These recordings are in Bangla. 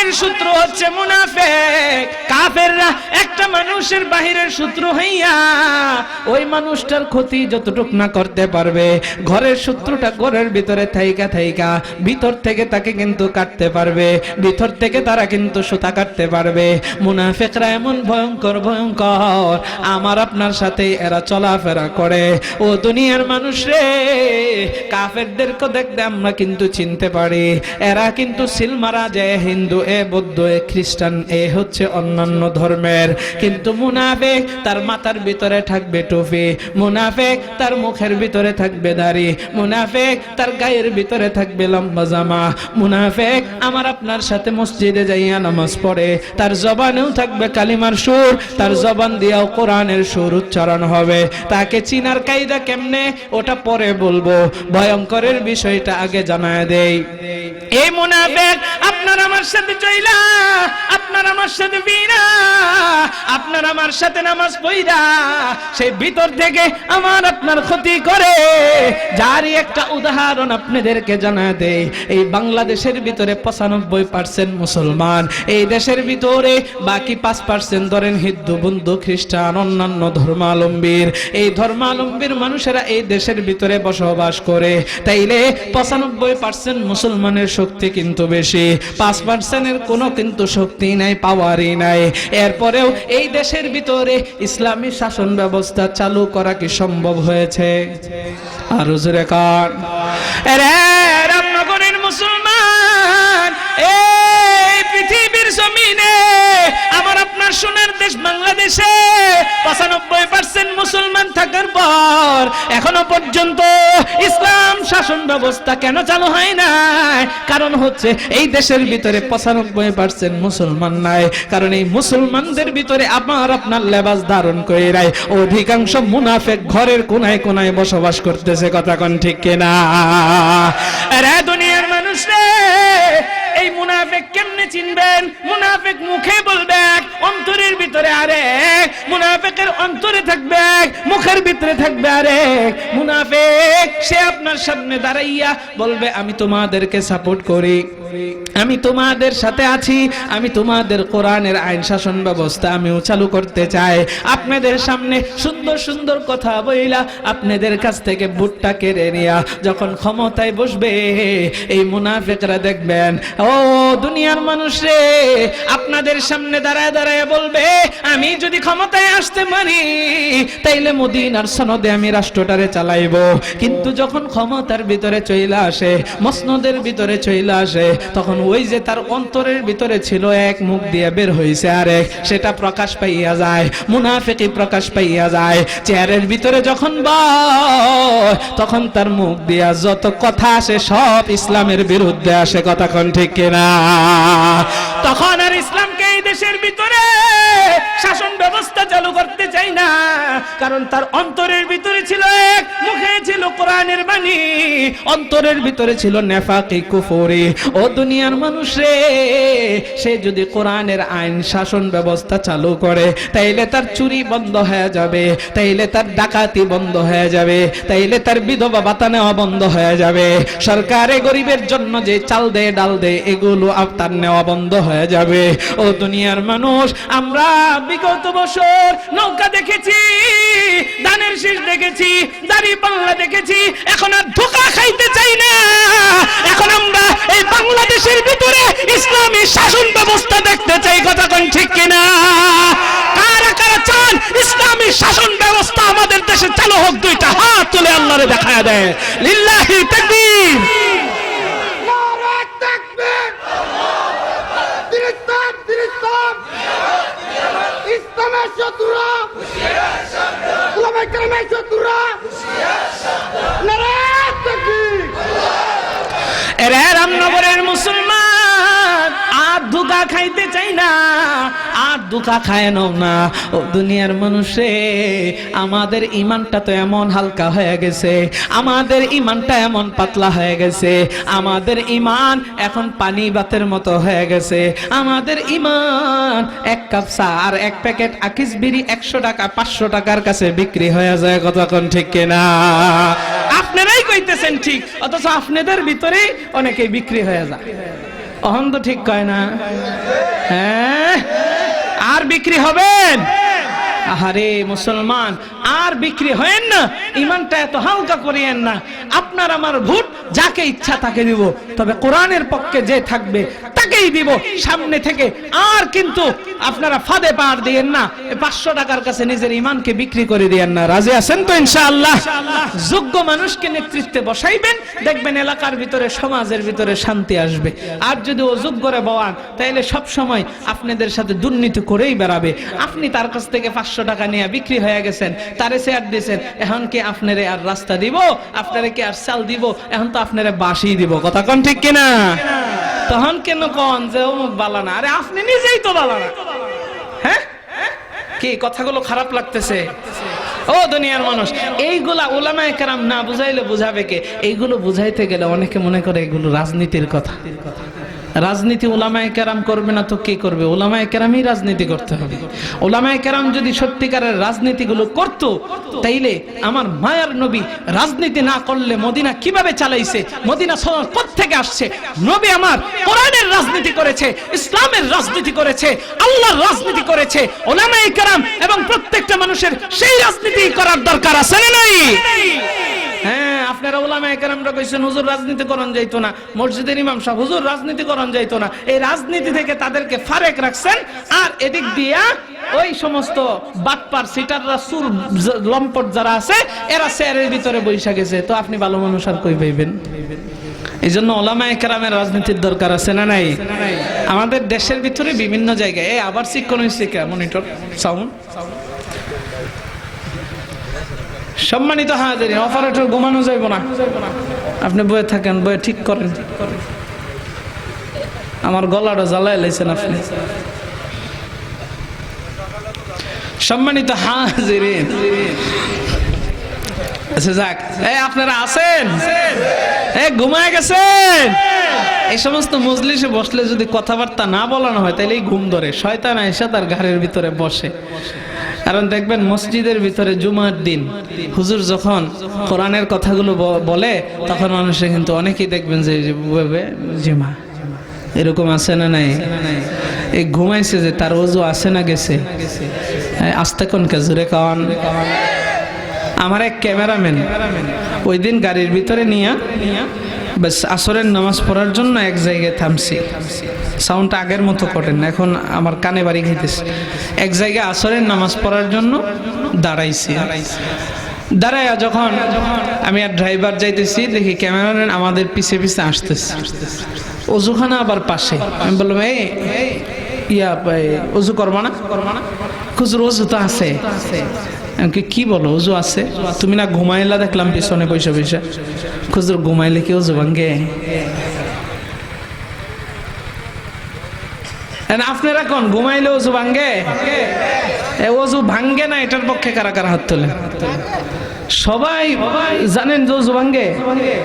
ঘরের শত্রু হচ্ছে মুনাফিক। কাফেররা একটা মানুষের বাহিরের শত্রু হইয়া ওই মানুষটার ক্ষতি যতটুক না করতে পারবে, ঘরের শত্রুটা ঘরের ভিতরে থাইকা থাইকা ভিতর থেকে তাকে কিন্তু কাটতে পারবে, ভিতর থেকে তারা কিন্তু সুতা কাটতে পারবে। মুনাফিকরা এমন ভয়ঙ্কর ভয়ঙ্কর, আমার আপনার সাথে এরা চলাফেরা করে। ও দুনিয়ার মানুষ রে, কাফেরদেরকে দেখতে আমরা কিন্তু চিনতে পারি, এরা কিন্তু সিলমারা যে হিন্দু, এ বৌদ্ধ, এ খ্রিস্টান, এ হচ্ছে অন্যান্য ধর্মের। কিন্তু মুনাফিক তার মাথার ভিতরে থাকবে টুপি, মুনাফিক তার মুখের ভিতরে থাকবে দাড়ি, মুনাফিক তার গায়ের ভিতরে থাকবে লম্বা জামা, মুনাফিক আমার আপনার সাথে মসজিদে যাইয়া নামাজ পড়ে, তার জবানেও থাকবে কালিমার সুর, তার জবান দিয়েও কোরআনের সুর উচ্চারণ হবে। তাকে চিনার কায়দা কেমনে ওটা পরে বলবো, ভয়ঙ্করের বিষয়টা আগে জানায় দেই। এই মুনাফিক আপনার আমার সাথে চইলা, আপনার আমার সাথে বিনা, আপনার আমার সাথে নামাজ পড়া, সেই ভিতর থেকে আমার আপনার ক্ষতি করে। যারই একটা উদাহরণ আপনাদেরকে জানায় দেই, এই বাংলাদেশের ভিতরে 95% মুসলমান, এই দেশের ভিতরে বাকি 5% ধরেন হিন্দু, বৌদ্ধ, খ্রিস্টান, অন্যান্য ধর্মাবলম্বীর। এই ধর্মাবলম্বীর মানুষেরা এই দেশের ভিতরে বসবাস করে, তাইলে 95% মুসলমানের শক্তি কিন্তু বেশি, 5%-এর কোনো কিন্তু শক্তি নাই, পাওয়ারই নাই। এরপরেও এই দেশের ভিতরে ইসলামী শাসন ব্যবস্থা চালু করা কি সম্ভব হয়েছে? আর জোরে কান রে রামনগরের মুসলমান, এই পৃথিবীর জমিনে আমার আপনার সোনার দেশ বাংলাদেশে 95% মুসলমান থাকার পর এখনো পর্যন্ত ইসলাম শাসন ব্যবস্থা কেন চালু হয় না? কারণ হচ্ছে এই দেশের ভিতরে 95% মুসলমান নাই, কারণ এই মুসলমানদের ভিতরে আমার আপনার লেবাস ধারণ করে রায় অধিকাংশ মুনাফিক ঘরের কোনায় কোনায় বসবাস করতেছে। কথা কোন ঠিক কিনা? আরে দুনিয়ার মানুষ রে, এই মুনাফিক কেমনে চিনবেন? মুনাফিক মুখে বলবে এক, অন্তরের ভিতরে আরেক। মুনাফিকের অন্তরে থাকবে এক, মুখের ভিতরে থাকবে আরেক। মুনাফিক সে আপনার সামনে দাঁড়াইয়া বলবে আমি তোমাদেরকে সাপোর্ট করি, আমি তোমাদের সাথে আছি, আমি তোমাদের কোরআনের আইন শাসন ব্যবস্থা আমিও চালু করতে চাই। আপনাদের সামনে সুন্দর সুন্দর কথা বইলা আপনাদের কাছ থেকে ভোটটা কেড়ে নিয়া যখন ক্ষমতায় বসবে, এই মুনাফিকরা দেখবেন ও দুনিয়ার মানুষ রে, আপনাদের সামনে দাঁড়ায় দাঁড়ায় বলবে আমি যদি ক্ষমতায় আসতে পারি তাইলে মদিনার সনদে আমি রাষ্ট্রটারে চালাইবো। কিন্তু যখন ক্ষমতার ভিতরে চইলা আসে, মসনদের ভিতরে চইলা আসে, তখন ওই যে তার অন্তরের ভিতরে ছিল এক, মুখ দিয়ে বের হইছে আরেক, সেটা প্রকাশ পাইয়া যায়, মুনাফিকি প্রকাশ পাইয়া যায়। চেয়ারের ভিতরে যখন বয় তখন তার মুখ দিয়া যত কথা আসে সব ইসলামের বিরুদ্ধে আসে। কথা কোন ঠিক কিনা? তখন আর ইসলামকে এই দেশের ভিতরে শাসন ব্যবস্থা চালু করতে চাই না, কারণ তার অন্তরের ভিতরে ছিল এক, মুখে ছিল কোরআনের বাণী, অন্তরের ভিতরে ছিল নেফাকি কুফরি। ও দুনিয়ার মানুষ রে, সে যদি কোরআনের আইন শাসন ব্যবস্থা চালু করে তাইলে তার চুরি বন্ধ হয়ে যাবে, তাইলে তার ডাকাতি বন্ধ হয়ে যাবে, তাইলে তার বিধবা ভাতা নেওয়া বন্ধ হয়ে যাবে, সরকারে গরিবের জন্য যে চাল দেয় ডাল দেয় এগুলো তার নেওয়া বন্ধ হয়ে যাবে। ও দুনিয়ার মানুষ, আমরা বিগত বছর নৌকা দেখেছি, ধানের শীষ দেখেছি, দাড়িপাল্লা দেখেছি, এখন আর ধোঁকা খাইতে চাই না। এখন আমরা এই বাংলাদেশের ভিতরে ইসলামী শাসন ব্যবস্থা দেখতে চাই। কথা কোন ঠিক কিনা? কারা কারা চান ইসলামী শাসন ব্যবস্থা আমাদের দেশে চালু হোক? দুইটা হাত তুলে আল্লাহরে দেখায়া দেয়। লিল্লাহি তাকবীর। নারায়ে তাকবীর। দিরিস্তান দিরিস্তান। ইসলামের শত্রুরা উলামায়ে কেরামের শত্রুরা নারায়ে তাকবীর। এরে রামনগরের মুসলমান, আর ধোঁকা খাইতে চাই না, আর ধোঁকা খায় না। ও দুনিয়ার মানুষে, আমাদের ইমানটা তো এমন হালকা হয়ে গেছে, আমাদের ইমানটা এমন পাতলা হয়ে গেছে, আমাদের ইমান এখন পানি ভাতের মতো হয়ে গেছে। আমাদের ইমান এক কাপ চা আর এক প্যাকেট আকিস বিড়ি 100 টাকা 500 টাকার কাছে বিক্রি হয়ে যায়। কথা কোন ঠিক কিনা? আপনারাই কইতেছেন ঠিক, অথচ আপনাদের ভিতরে অনেকেই বিক্রি হয়ে যায়। অহন তো ঠিক কয় না? হ্যাঁ, আর বিক্রি হবেন? আহারে মুসলমান, আর বিক্রি হয়েন না, ইমানটা এত হালকা করিয়েন না। আপনার আমার ভোট যাকে ইচ্ছা তাকে দিব, তবে কোরআনের পক্ষে যে থাকবে তাকেই দিব সামনে থেকে। আর কিন্তু আপনারা ফাঁদে পার দিয়েন না, 500 টাকার কাছে নিজের ইমানকে বিক্রি করে দিয়েন না। রাজি আছেন তো ইনশাআল্লাহ? যোগ্য মানুষকে নেতৃত্বে বসাইবেন, দেখবেন এলাকার ভিতরে, সমাজের ভিতরে শান্তি আসবে। আর যদি অযোগ্যরে বওয়ান, তাহলে সব সময় আপনাদের সাথে দুর্নীতি করেই বেড়াবে। আপনি তার কাছ থেকে 500 টাকা নিয়ে বিক্রি হয়ে গেছেন, তারে শেয়ার দিয়েছেন, এখন কি আপনারে আর রাস্তা দিব? আপনারে কি আর চাল দিব? এখন তো আপনারে বাসি দিব। কথা কোন ঠিক কিনা? তখন কেন কোন যে অমুক বালানা? আরে আপনি নিজেই তো বালানা। হ্যাঁ, কি কথাগুলো খারাপ লাগতেছে? ও দুনিয়ার মানুষ, এইগুলা উলামায়ে কেরাম না বুঝাইলে বুঝাবে কে? এইগুলো বুঝাইতে গেলে অনেকে মনে করে এগুলো রাজনীতির কথা। রাজনীতি উলামায়ে কেরাম করবে না তো কে করবে? উলামায়ে কেরামই রাজনীতি করতে হবে। উলামায়ে কেরাম যদি সত্যিকারের রাজনীতিগুলো করত, তাইলে আমার মায়ার নবী রাজনীতি না করলে মদিনা কিভাবে চালাইছে, মদিনা সনদ কোত্থেকে আসছে? নবী আমার কোরআনের রাজনীতি করেছে, ইসলামের রাজনীতি করেছে, আল্লাহর রাজনীতি করেছে। উলামায়ে কেরাম এবং প্রত্যেকটা মানুষের সেই রাজনীতি করার দরকার আছে না নাই? হ্যাঁ, আপনারা উলামায়ে কেরামরা কইছেন হুজুর রাজনীতি করন যাইতো না, মসজিদের ইমাম সাহেব হুজুর রাজনীতি করন যাইতো না। এই রাজনীতি থেকে তাদেরকে ফারেক রাখছেন, আর এদিক দিয়া ওই সমস্ত বাটপার সিটাররা, সুর লম্পট যারা আছে, এরা চেয়ারের ভিতরে বৈশা গেছে। তো আপনি ভালো মানুষ আর কই পাইবেন? এই জন্য উলামায়ে কেরামের রাজনীতির দরকার আছে না নাই? আমাদের দেশের ভিতরে বিভিন্ন জায়গায় আবার শিক্ষণ হয়েছে মনিটর সাউন্ড। সম্মানিত হাজিরিন, অপারেটর ঘুমানো যাইব না, আপনি বয়ে থাকেন, বয়ে ঠিক করেন। আমার গলাটা জ্বালায় লাইছেন আপনি। সম্মানিত হাজিরিন, আচ্ছা যাক, আপনারা আছেন? ঘুমায় গেছেন? এই সমস্ত মজলিসে বসলে যদি কথাবার্তা না বলানো হয়, তাহলে ঘুম ধরে, শয়তান এসে তার ঘাড়ের ভিতরে বসে। কারণ দেখবেন মসজিদের ভিতরে জুমার দিন হুজুর যখন কোরআনের কথাগুলো বলে, তখন মানুষে কিন্তু অনেকেই দেখবেন যে জিমা এরকম আছে না নাই? এই ঘুমাইছে যে তার ওযু আছে না গেছে? আস্তে কোন জোরে কাওয়ান। আমার এক ক্যামেরাম্যান ওই দিন গাড়ির ভিতরে নিয়ে বাস আসরের নামাজ পড়ার জন্য এক জায়গায় থামছি। সাউন্ডটা আগের মতো করেন না, এখন আমার কানে বাড়ি খাইতেছে। এক জায়গায় আসরের নামাজ পড়ার জন্য দাঁড়াইছি। দাঁড়াইয়া যখন আমি আর ড্রাইভার যাইতেছি, দেখি ক্যামেরাম্যান আমাদের পিছে পিছে আসতেছে, ওযুখানা আবার পাশে। আমি বললাম ওযু করবা না? হুজুর ওযু তো আছে। কি বলো ওযু আছে? তুমি না ঘুমাইলা দেখলাম পিছনে বসে বসে। হুজুর ঘুমাইলে কি ওযু ভাঙ্গে? আপনারা কোন ঘুমাইলে ওযু ভাঙ্গে? ওযু ভাঙ্গে না, এটার পক্ষে কারা কারা হাত তোলে? সবাই জানেন যে ওযু ভাঙ্গে।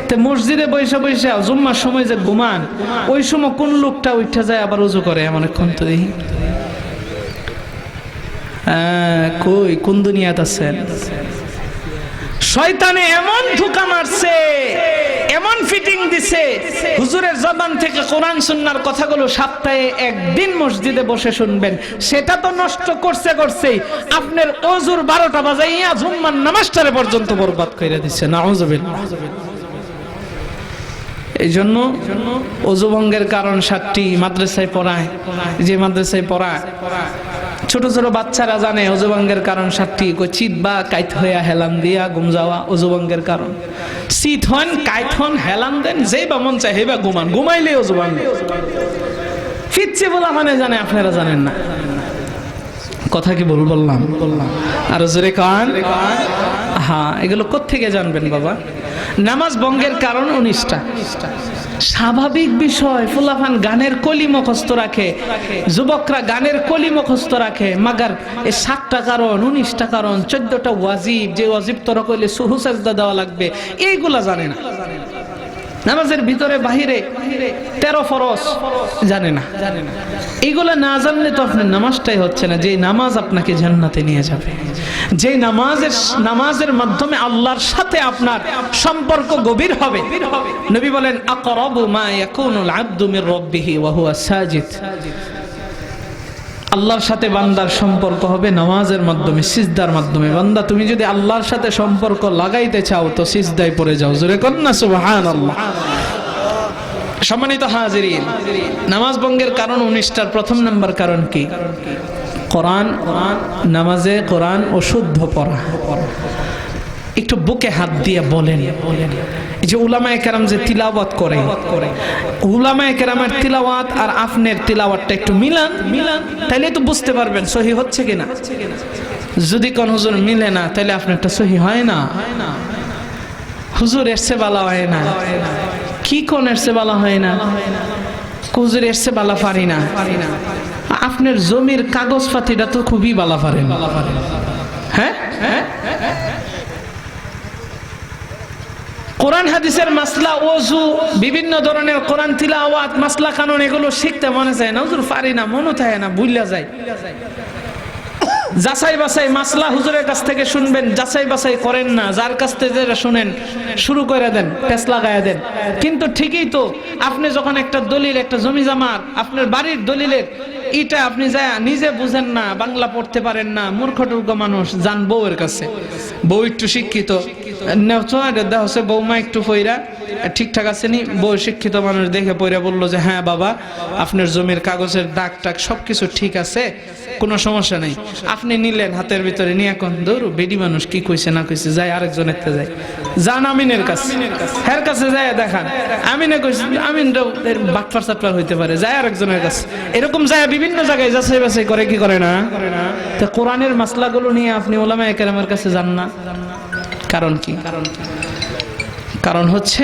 তে মসজিদে বৈশা বৈশা জুম্মার সময় যে ঘুমান, ওই সময় কোন লোকটা উঠা যায় আবার ওযু করে? অনেকক্ষণ তো দেখি। কই কোন দুনিয়াত আছেন? শয়তানে এমন ধোঁকা মারছে, এমন ফিটিং দিছে, হুজুরের জবান থেকে কোরআন সুন্নাহর কথাগুলো সপ্তাহে একদিন মসজিদে বসে শুনবেন, সেটা তো নষ্ট করছেই, আপনার ওযুর 12টা বাজাইয়া জুম্মার নামাজটারে পর্যন্ত বরবাদ করে দিচ্ছে। নাউযুবিল্লাহ। এই জন্য ওযু ভঙ্গের কারণ 7টি মাদ্রাসায় পড়ায়। যে মাদ্রাসায় পড়ায় ছোট ছোট বাচ্চারা জানে ওযু ভঙ্গের কারণ 7টি। চিত বা কাইত হইয়া হেলান দিয়া ঘুম যাওয়া ওযু ভঙ্গের কারণ। চিত হন, কাইত হন, হেলান দেন, যেই বা মন চায় হেবা ঘুমান, ঘুমাইলে ওযু ভাঙ্গে। ফিরছে বলা মানে জানে, আপনারা জানেন না। কথা কি বললাম? আর জোরে কান। হ্যাঁ, এগুলো কোত্থেকে জানবেন বাবা? নামাজ ভঙ্গের কারণ 19টা। স্বাভাবিক বিষয়। ফুলাফান গানের কলি মুখস্থ রাখে, যুবকরা গানের কলি মুখস্থ রাখে, মাগার এই 7টা কারণ, 19টা কারণ, 14টা ওয়াজিব, যে ওয়াজিব তোরা কইলে সুহু সাজদা দেওয়া লাগবে, এইগুলা জানে না। নামাজের ভিতরে বাহিরে 13 ফরজ জানে না। এইগুলা না জানলে তো আপনার নামাজটাই হচ্ছে না। যে নামাজ আপনাকে জান্নাতে নিয়ে যাবে, যে নামাজের মাধ্যমে আল্লাহর সাথে আপনার সম্পর্ক গভীর হবে। নবী বলেন আকরাবু মা ইয়াকুনুল আবদু মির রাব্বিহি ওয়া হুয়া সাজিদ। আল্লাহর সাথে বান্দার সম্পর্ক হবে নামাজের মাধ্যমে, সিজদার মাধ্যমে। বান্দা তুমি যদি আল্লাহর সাথে সম্পর্ক লাগাইতে চাও তো সিজদায় পড়ে যাও, জোরে কর না সুবহানাল্লাহ। সম্মানিত হাজিরিন, নামাজ ভঙ্গের কারণ 19টার প্রথম নাম্বার কারণ কি? কোরআন, নামাজে কোরআন অশুদ্ধ পড়া। একটু বুকে হাত দিয়ে বলেন, এই যে উলামায়ে কেরাম যে তিলাওয়াত করে, উলামায়ে কেরামের তিলাওয়াত আর আপনার তিলাওয়াতটা একটু মিলান, তাইলে তো বুঝতে পারবেন সহি হচ্ছে কিনা। যদি কোন হুজুর মিলে না তাহলে আপনারটা সহি হয় না। হুজুর এসে বালা হয় না, কি কোন এসে বালা হয় না, হুজুর এসে বালা পারি না। আপনার জমির কাগজ পাতিটা তো খুবই বালা পারেন। হ্যাঁ, কোরআন হাদিসের মাসলা, ওযু, বিভিন্ন ধরনের কোরআন তিলাওয়াত, মাসলা কানুন, এগুলো শিখতে মনে চায় না। হুজুর পারি না, মনে থাকে না, ভুইলা যায়। যাচাই বাছাই মাসলা হুজুরের কাছ থেকে শুনবেন, যাচাই বাছাই করেন না। যার কাছ থেকে যেটা শুনেন শুরু করে দেন, পেছ লাগায় দেন। কিন্তু ঠিকই তো, আপনি যখন একটা দলিল, একটা জমি জামার, আপনার বাড়ির দলিলের এটা আপনি যায় নিজে বুঝেন না, বাংলা পড়তে পারেন না, মূর্খ টুর্খ মানুষ, যান বউয়ের কাছে। বউ একটু শিক্ষিত, হচ্ছে বৌমা একটু পইরা ঠিকঠাক আছে নি, বউ শিক্ষিত মানুষ দেখে পইরা বললো যে হ্যাঁ বাবা, আপনার জমির কাগজের দাগ টাগ সবকিছু ঠিক আছে, কোনো সমস্যা নেই। আপনি নিলেন হাতের ভিতরে নিয়ে, এখন দৌড় বেডি মানুষ কি কইছে না কইছে, যাই আরেকজনের তে যাই, যান আমিনের কাছে, হের কাছে যায় দেখান, আমিনে কইছে, আমিন বাটপার চাটপার হইতে পারে, যায় আরেকজনের কাছে। এরকম যায় বিভিন্ন জায়গায় যাচাই বাছাই করে, কি করে না। তো কোরআনের মাসলাগুলো নিয়ে আপনি উলামায়ে কেরামের কাছে যান না, কারণ কি? কারণ হচ্ছে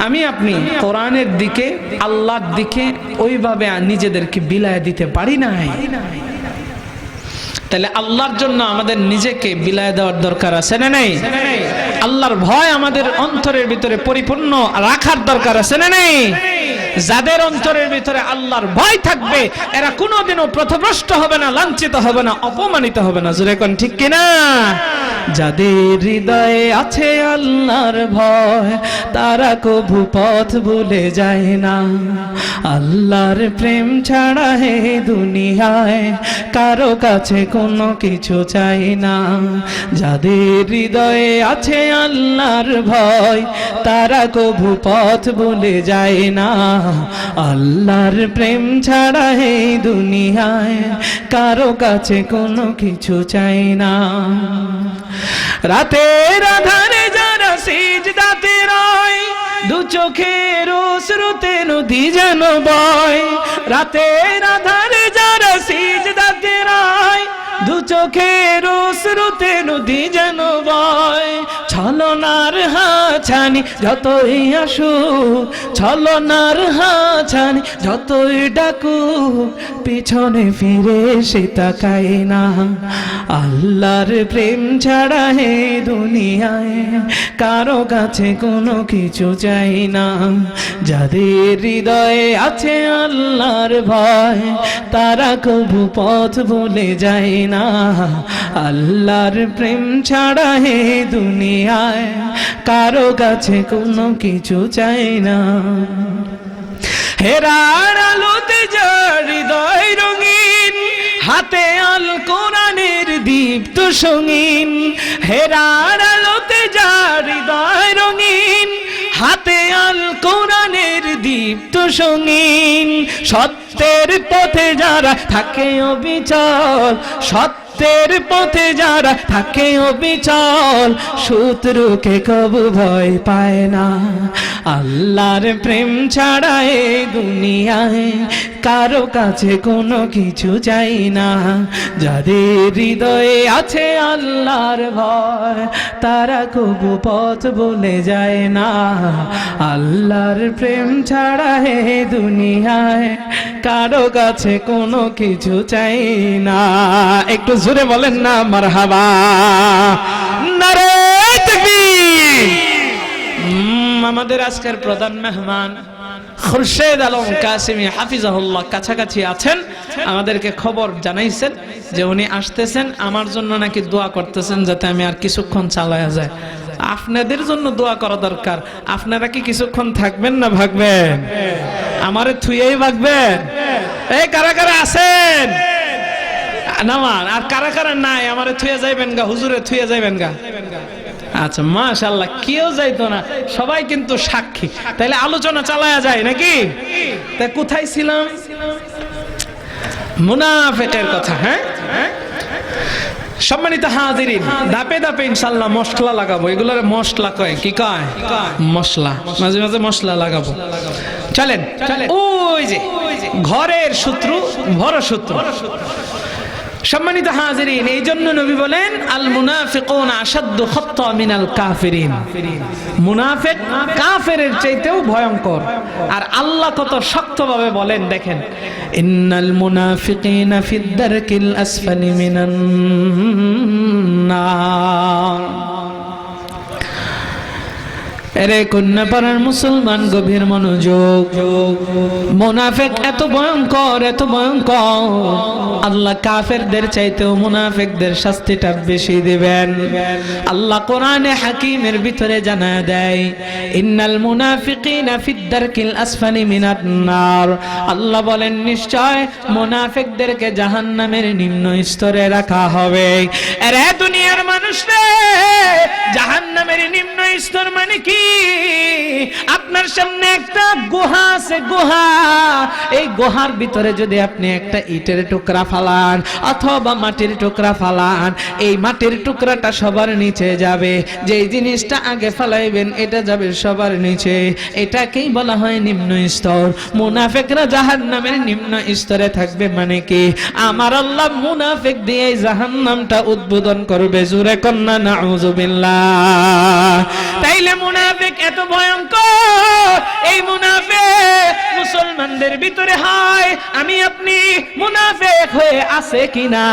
আমি আপনি কোরআনের দিকে, আল্লাহর দিকে ওইভাবে নিজেদেরকে বিলায় দিতে পারি নাই। তাহলে আল্লাহর জন্য আমাদের নিজেকে বিলায় দেওয়ার দরকার আছে না নাই? আল্লাহর ভয় আমাদের অন্তরের ভিতরে পরিপূর্ণ রাখার দরকার আছে না নাই? যাদের অন্তরের ভিতরে আল্লাহর ভয় থাকবে এরা কোনোদিনও পথভ্রষ্ট হবে না, লাঞ্ছিত হবে না, অপমানিত হবে না। জোরে কোন ঠিক কিনা? যাদের হৃদয়ে আছে আল্লাহর ভয় তারা কভু পথ ভুলে যায় না। আল্লাহর প্রেম ছাড়া হে দুনিয়ায় কারো কাছে কোনো কিছু চাই না। যাদের হৃদয়ে আছে আল্লাহর ভয় তারা কভু পথ ভুলে যায় না। আল্লাহর প্রেম ছাড়া হে দুনিয়ায় কারো কাছে কোনো কিছু চাই না। রাতের আধারে যারা সিজদাতে রয় দু চোখের অশ্রুতে নদী যেন বয়। রাতের আধারে যারা সিজদাতে রয় দু চোখের অশ্রুতে নদী যেন বয়। ছলনার হাছানি যতই আসুক, ছলনার হাছানি যতই ডাকুক, পিছনে ফিরে সে তাকায় না। আল্লাহর প্রেম ছাড়া হে দুনিয়ায় কারো কাছে কোনো কিছু চাই না। যাদের হৃদয়ে আছে আল্লাহর ভয় তারা কভু পথ ভুলে যায় না। আল্লাহর প্রেম ছাড়া হে দুনিয়ায় কারো কাছে কোনো কিছু চাই না। হেরার আলোতে যার হৃদয় রঙিন, হাতে আল কোরআনের দীপ্ত সঙ্গীন। হেরার আলোতে যার হৃদয় রঙিন, হাতে আল কোরআনের দীপ্ত সঙ্গীন। সত্যের পথে যারা থাকে অবিচল, সত্যের পথে যারা থাকে অবিচল, শত্রুকে কবু ভয় পায় না। আল্লাহর প্রেম ছাড়া এ দুনিয়ায় কারো কাছে কোনো কিছু চাই না। যাদের হৃদয়ে আছে আল্লাহর ভয় তারা কবু পথ ভুলে যায় না। আল্লাহর প্রেম ছাড়া হে দুনিয়ায় কারো কাছে কোনো কিছু চাই না। একটু জোরে বলেন না মারহাবা। নারে তাকবীর। আমাদের আজকের প্রধান মেহমান খুরশেদ আলম কাসিমি হাফিজাহুল্লাহ কাছাকাছি আছেন। আমাদেরকে খবর জানাইছেন যে উনি আসতেছেন, আমার জন্য নাকি দোয়া করতেছেন যাতে আমি আর কিছুক্ষণ চালায়া যায়। আপনাদের জন্য দোয়া করা দরকার। আপনারা কি কিছুক্ষণ থাকবেন না ভাগবেন? আমারে থুয়েই ভাগবেন? এই কারা কারা আছেন নামান, আর কারা কারা নাই আমারে থুয়ে যাইবেন গা, হুজুরে থুয়ে যাইবেন গা। আচ্ছা মাশাআল্লাহ, কেউ যাইতো না, সবাই কিন্তু সাক্ষী। তাইলে আলোচনা চালায়া যায় নাকি? তা কোথায় ছিলাম? মুনাফিকের কথা। হ্যাঁ, সম্মানিত হাজিরিন, ধাপে ধাপে ইনশাআল্লাহ মশলা লাগাবো। এগুলোর মশলা কয় কি? কয় মশলা। মাঝে মাঝে মশলা লাগাবো। চলেন চলেন। ওই যে ঘরের শত্রু বড় শত্রু। সম্মানিত হাজিরিন, এই জন্য নবী বলেন আল মুনাফিকুনা আশাদ্দু খাত্তা মিনাল কাফিরিন। মুনাফিক কাফেরের চাইতেও ভয়ঙ্কর। আর আল্লাহ কত শক্তভাবে বলেন দেখেন, ইন্নাল মুনাফিকিনা ফিদ দারকিল আসফালি মিনান নার। এরে কন্যাপাড়ার মুসলমান গভীর মনোযোগ। মুনাফিক এত ভয়ঙ্কর, এত ভয়ঙ্কর, আল্লাহ কাফেরদের চাইতেও মুনাফিকদের শাস্তিটা বেশি দিবেন। আল্লাহ কোরআনে হাকিমের ভিতরে জানায় দেয়, ইন্নাল মুনাফিকিনা ফিদ দারকিল আসফালি মিনান নার। আল্লাহ বলেন নিশ্চয় মুনাফিকদেরকে জাহান্নামের নিম্ন স্তরে রাখা হবে। এরে দুনিয়ার মানুষরে, জাহান্নামের নিম্ন স্তর মানে কি? আপনার সামনে একটা গুহা আছে, গুহা। এই গুহার ভিতরে যদি আপনি একটা ইটের টুকরা ফালান অথবা মাটির টুকরা ফালান, এই মাটির টুকরাটা সবার নিচে যাবে। যে জিনিসটা আগে ফালাইবেন এটা যাবে সবার নিচে। এটাকেই বলা হয় নিম্ন স্তর। মুনাফিকরা জাহান্নামের নিম্ন স্তরে থাকবে মানে কি? আমার আল্লাহ মুনাফিক দিয়ে জাহান্নামটা উদ্বোধন করবে। জোরে কন্না নাউযুবিল্লাহ। তাইলে মুনাফিক এত ভয়ঙ্কর। এই মুনাফিক মুসলমানদের ভিতরে হয়। আমি আপনি মুনাফিক হয়ে আছে কিনা,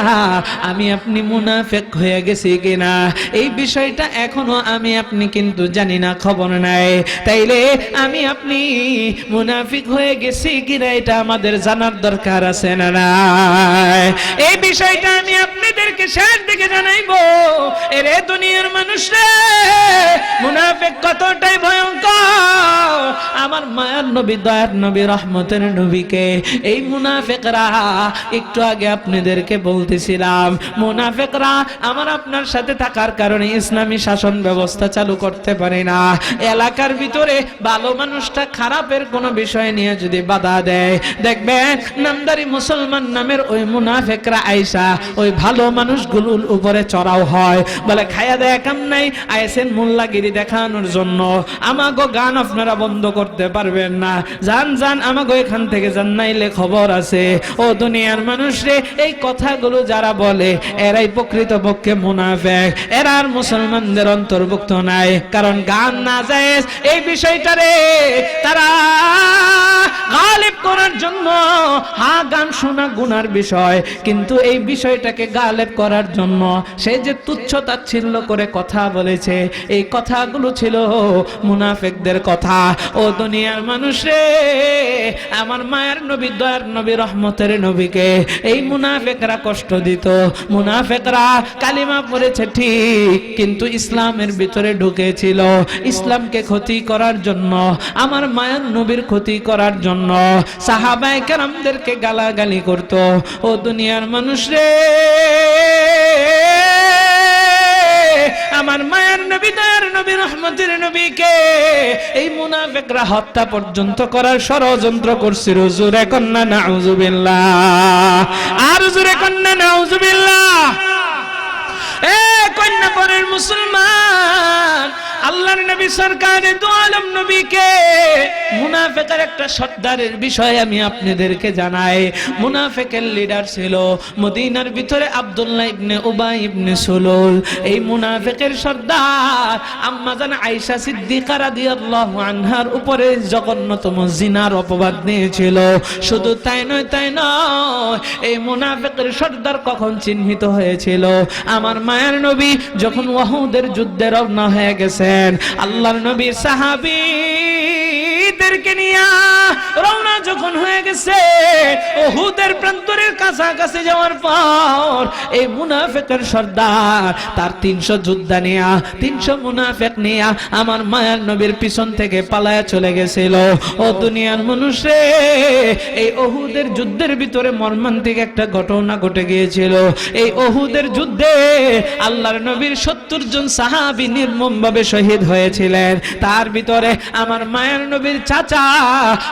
আমি আপনি মুনাফিক হয়ে গেছি কিনা, এই বিষয়টা এখনো আমি আপনি কিন্তু জানি না, খবর নাই। তাইলে আমি আপনি মুনাফিক হয়ে গেছি কিনা এটা আমাদের জানার দরকার আছে না নাই? এই বিষয়টা আমি আপনাদেরকে শেষ দিকে জানাইবো। এরে দুনিয়ার মানুষরা, মুনাফিক কতটাই ভয়ঙ্কর। আমার মায়ের নবী, দয়ার নবী, রহমতের নবীকে এই মুনাফিকরা, একটু আগে আপনাদেরকে বলতেছিলাম, মুনাফিকরা আমার আপনার সাথে থাকার কারণে ইসলামী শাসন ব্যবস্থা চালু করতে পারে না। এলাকার ভিতরে ভালো মানুষটা খারাপের কোনো বিষয় নিয়ে যদি বাধা দেয়, দেখবেন নামদারি মুসলমান নামের ওই মুনাফিকরা আইসা ওই ভালো মানুষগুলোর উপরে চড়াও হয়। বলে খায়া দেয় কাম নাই, আইসেন মোল্লাগিরি দেখানোর জন্য। আমাগো গান আপনারা বন্ধ করতে পারবেন না, যান যান আমাগো এখান থেকে যান, নাইলে খবর আছে। ও দুনিয়ার মানুষ রে, এই কথাগুলো যারা বলে এরাই প্রকৃতপক্ষে মুনাফিক। এরা আর মুসলমানদের অন্তর্ভুক্ত নাই। কারণ গান না জায়েজ এই বিষয়টারে তারা গালিব করার জন্য, হ্যাঁ গান শোনা গুনার বিষয়, কিন্তু এই বিষয়টাকে গালিব করার জন্য সে যে তুচ্ছ তাচ্ছিল্য করে কথা বলেছে, এই কথাগুলো ছিল মুনাফিকদের কথা। ও দুনিয়ার মানুষ রে, আমার মায়ের নবী, দয়ার নবী, রহমতের নবীকে এই মুনাফিকরা কষ্ট দিত। মুনাফিকরা কালিমা পড়েছে ঠিক, কিন্তু ইসলামের ভিতরে ঢুকেছিল ইসলামকে ক্ষতি করার জন্য, আমার মায়ের নবীর ক্ষতি করার জন্য। সাহাবায়ে কেরামদেরকে গালাগালি করত। ও দুনিয়ার মানুষ রে, আমার মায়ের নবী, দয়ার নবী, রহমতের নবীকে এই মুনাফিকরা হত্যা পর্যন্ত করার ষড়যন্ত্র করছিল। জোরে কন্না নাউযুবিল্লাহ, আর জোরে কন্না নাউযুবিল্লাহ। এ কন্যা পরের মুসলমান, আল্লাহর নবী সরকারে দু আলম নবীকে মুনাফিকের একটা সর্দারের বিষয় আমি আপনাদেরকে জানাই। মুনাফিকের লিডার ছিল মদিনার ভিতরে আব্দুল্লাহ ইবনে উবাই ইবনে সুলুল। এই মুনাফিকের সর্দার আম্মা জান আয়েশা সিদ্দিকা রাদিয়াল্লাহু আনহার উপরে জঘন্যতম জিনার অপবাদ নিয়েছিল। শুধু তাই নয়, এই মুনাফিকের সর্দার কখন চিহ্নিত হয়েছিল? আমার মায়ের নবী যখন উহুদের যুদ্ধে রওনা হয়ে গেছে, গেছেন। আল্লাহর নবীর সাহাবীদেরকে নিয়ে রওনা যখন হয়ে গেছে, উহুদের প্রান্তরের কাছাকাছি যাওয়ার পর এই মুনাফিকের সর্দার তার 300 যোদ্ধা নিয়ে 300 মুনাফিক নিয়ে আমার মায়ার নবীর পিছন থেকে পালায়া চলে গেছিল। ও দুনিয়ার মানুষে, এই উহুদের যুদ্ধের ভিতরে মর্মান্তিক একটা ঘটনা ঘটে গিয়েছিল। এই উহুদের যুদ্ধে আল্লাহর নবীর 70 জন সাহাবী নির্মমভাবে শহীদ হয়েছিলেন। তার ভিতরে আমার মায়ের নবীর চাচা